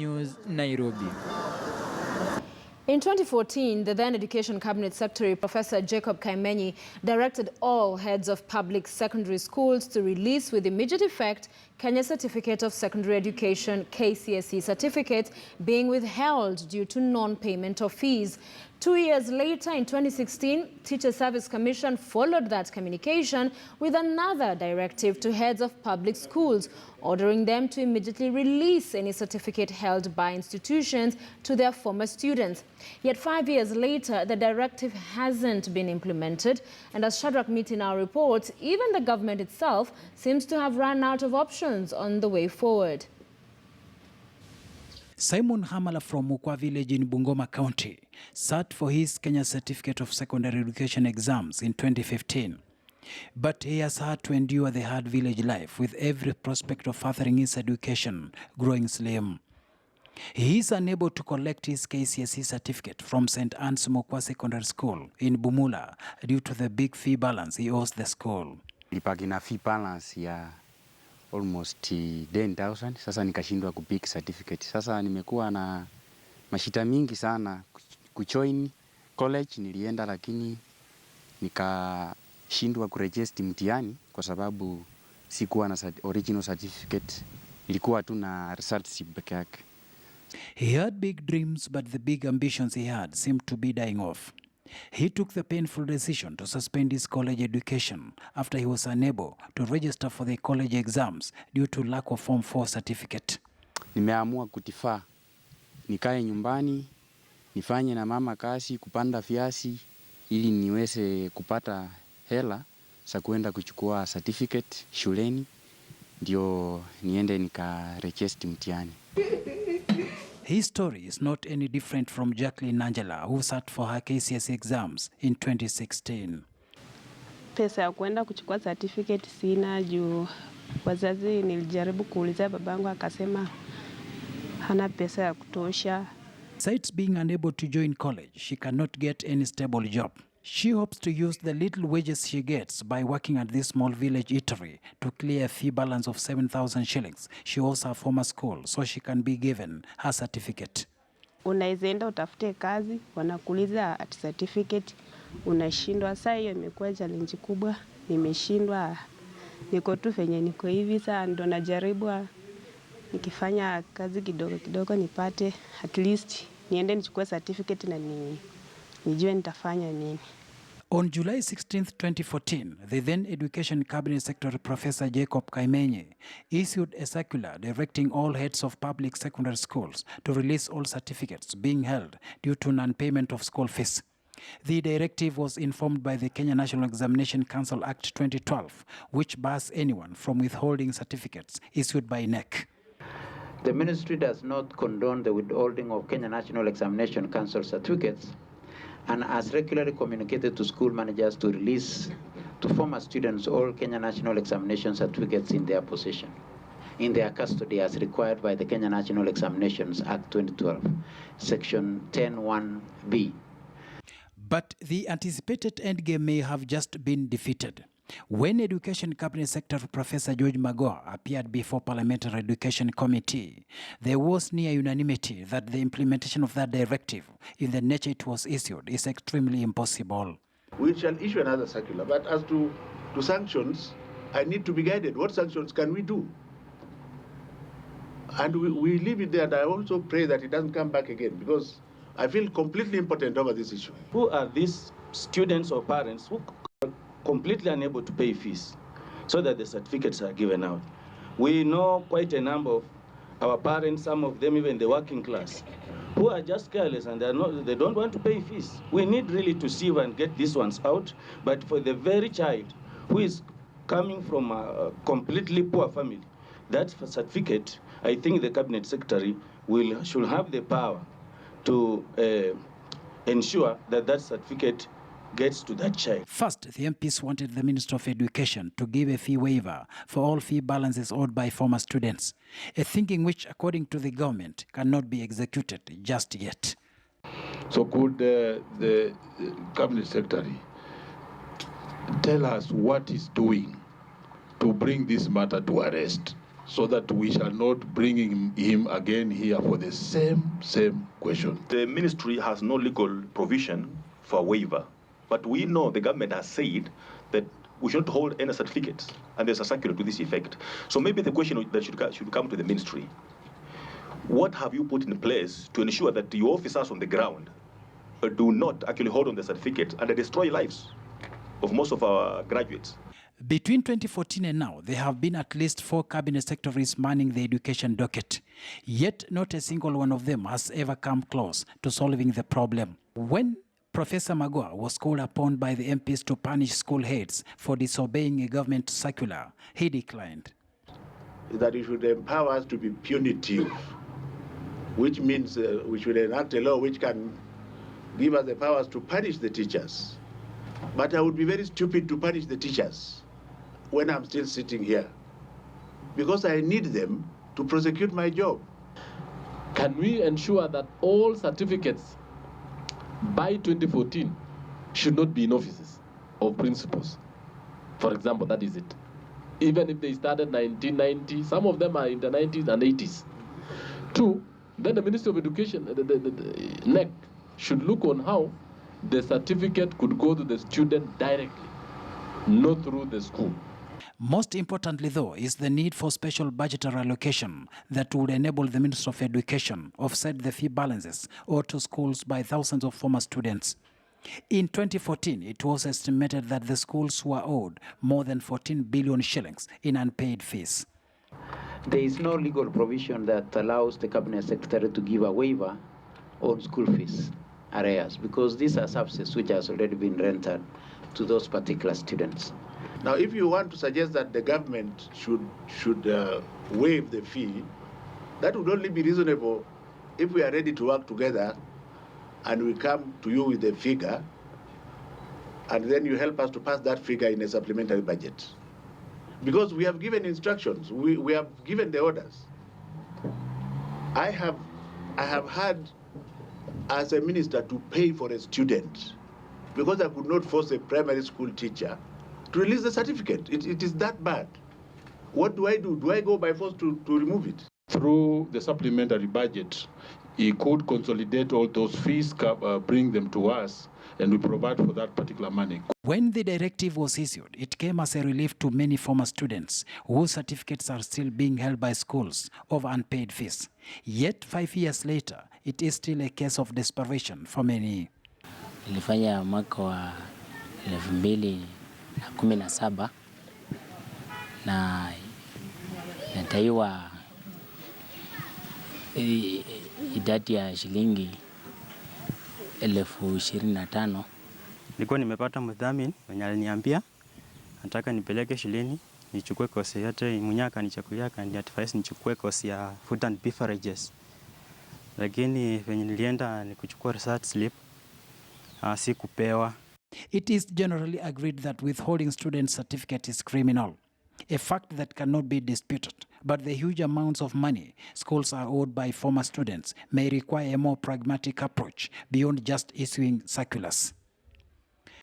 News, Nairobi. In 2014, the then Education Cabinet Secretary, Professor Jacob Kaimenyi, directed all heads of public secondary schools to release with immediate effect Kenya Certificate of Secondary Education (KCSE) certificate being withheld due to non-payment of fees. 2 years later, in 2016, Teacher Service Commission followed that communication with another directive to heads of public schools, ordering them to immediately release any certificate held by institutions to their former students. Yet 5 years later, the directive hasn't been implemented, and as Shadrach Meet in our report, even the government itself seems to have run out of options on the way forward. Simon Hamala from Mukwa village in Bungoma County sat for his Kenya Certificate of Secondary Education exams in 2015. But he has had to endure the hard village life with every prospect of furthering his education growing slim. He is unable to collect his KCSE certificate from St. Anne's Mukwa Secondary School in Bumula due to the big fee balance he owes the school. Nilipagina fee balance ya almost 10,000. Sasa nikashindwa kupick certificate. Sasa nimekuwa na mashita mingi sana kujoin college. Nilienda lakini nikashindwa kuregister mtihani kwa sababu sikuwa na original certificate. Ilikuwa tu na results peke yake. He had big dreams, but the big ambitions he had seemed to be dying off. He took the painful decision to suspend his college education after he was unable to register for the college exams due to lack of Form 4 certificate. Nimeamua kutifaa, nikae nyumbani, nifanye na mama kazi kupanda viazi ili niweze kupata hela za kuenda kuchukua certificate shuleni ndio niende nikaregister mtihani. His story is not any different from Jacqueline Angela, who sat for her KCSE exams in 2016. Pesa ya kuenda kuchukua certificate sina juu wazazi nilijaribu kuuliza babangu akasema hana pesa ya kutosha. Besides being unable to join college, she cannot get any stable job. She hopes to use the little wages she gets by working at this small village eatery to clear a fee balance of 7,000 shillings she owes her former school so she can be given her certificate. Unaweza enda utafute kazi, wanakuuliza at certificate, unashindwa. Sasa hiyo imekuwa challenge kubwa, nimeshindwa. Niko tu venye niko hivi, sasa ndo najaribu nikifanya kazi kidogo kidogo nipate at least niende nichukue certificate na nijue nitafanya nini. On July 16, 2014, the then Education Cabinet Secretary Professor Jacob Kaimenyi issued a circular directing all heads of public secondary schools to release all certificates being held due to non-payment of school fees. The directive was informed by the Kenya National Examination Council Act 2012, which bars anyone from withholding certificates issued by NEC. The ministry does not condone the withholding of Kenya National Examination Council certificates and has regularly communicated to school managers to release to former students all Kenya National Examination certificates in their possession, in their custody as required by the Kenya National Examinations Act 2012, Section 10(1)(b). But the anticipated endgame may have just been defeated. When Education Cabinet Secretary Professor George Magoha appeared before Parliamentary Education Committee, there was near unanimity that the implementation of that directive, in the nature it was issued, is extremely impossible. We shall issue another circular, but as to sanctions, I need to be guided. What sanctions can we do? And we leave it there, and I also pray that it doesn't come back again, because I feel completely impotent over this issue. Who are these students or parents who are completely unable to pay fees so that the certificates are given out? We know quite a number of our parents, some of them even the working class, who are just careless and they don't want to pay fees. We need really to sieve and get these ones out, but for the very child who is coming from a completely poor family, that certificate, I think the Cabinet Secretary should have the power to ensure that that certificate gets to that child. First, the MPs wanted the Minister of Education to give a fee waiver for all fee balances owed by former students, a thinking which, according to the government, cannot be executed just yet. So could the Cabinet Secretary tell us what he's doing to bring this matter to a rest so that we shall not bring him again here for the same question. The ministry has no legal provision for a waiver, but we know the government has said that we should not hold any certificates, and there's a circular to this effect. So maybe the question that should come to the ministry: what have you put in place to ensure that your officers on the ground do not actually hold on the certificate and destroy lives of most of our graduates? Between 2014 and now, there have been at least 4 cabinet secretaries manning the education docket. Yet not a single one of them has ever come close to solving the problem. When Professor Magua was called upon by the MPs to punish school heads for disobeying a government circular, he declined. That it should empower us to be punitive, which means we should enact a law which can give us the powers to punish the teachers. But I would be very stupid to punish the teachers when I'm still sitting here, because I need them to prosecute my job. Can we ensure that all certificates by 2014 should not be in offices of principals? For example, that is it. Even if they started 1990, some of them are in the 90s and 80s. 2, then the Ministry of Education, the NEC, should look on how the certificate could go to the student directly, not through the school. Most importantly, though, is the need for special budgetary allocation that would enable the Ministry of Education offset the fee balances owed to schools by thousands of former students. In 2014, it was estimated that the schools were owed more than 14 billion shillings in unpaid fees. There is no legal provision that allows the Cabinet Secretary to give a waiver on school fees arrears, because these are subsidies which has already been rendered to those particular students. Now, if you want to suggest that the government should waive the fee, that would only be reasonable if we are ready to work together and we come to you with a figure, and then you help us to pass that figure in a supplementary budget. Because we have given instructions, we have given the orders. I have had, as a minister, to pay for a student because I could not force a primary school teacher to release the certificate. It is that bad. What do I do? Do I go by force to remove it? Through the supplementary budget, he could consolidate all those fees, bring them to us, and we provide for that particular money. When the directive was issued, it came as a relief to many former students whose certificates are still being held by schools of unpaid fees. Yet 5 years later, it is still a case of desperation for many. Nilifanya mwaka wa 2017 na nataiwa idadi ya shilingi 25,000. Nilikuwa nimepata mdhamini mwenye aliniambia nataka nipeleke shuleni nichukue kosi yote, mwenyewe akanichakulia akaniadvise nichukue kosi ya food and beverages. Lakini venye nilienda nikuchukua research slip sikupewa. It is generally agreed that withholding student certificate is criminal, a fact that cannot be disputed. But the huge amounts of money schools are owed by former students may require a more pragmatic approach beyond just issuing circulars.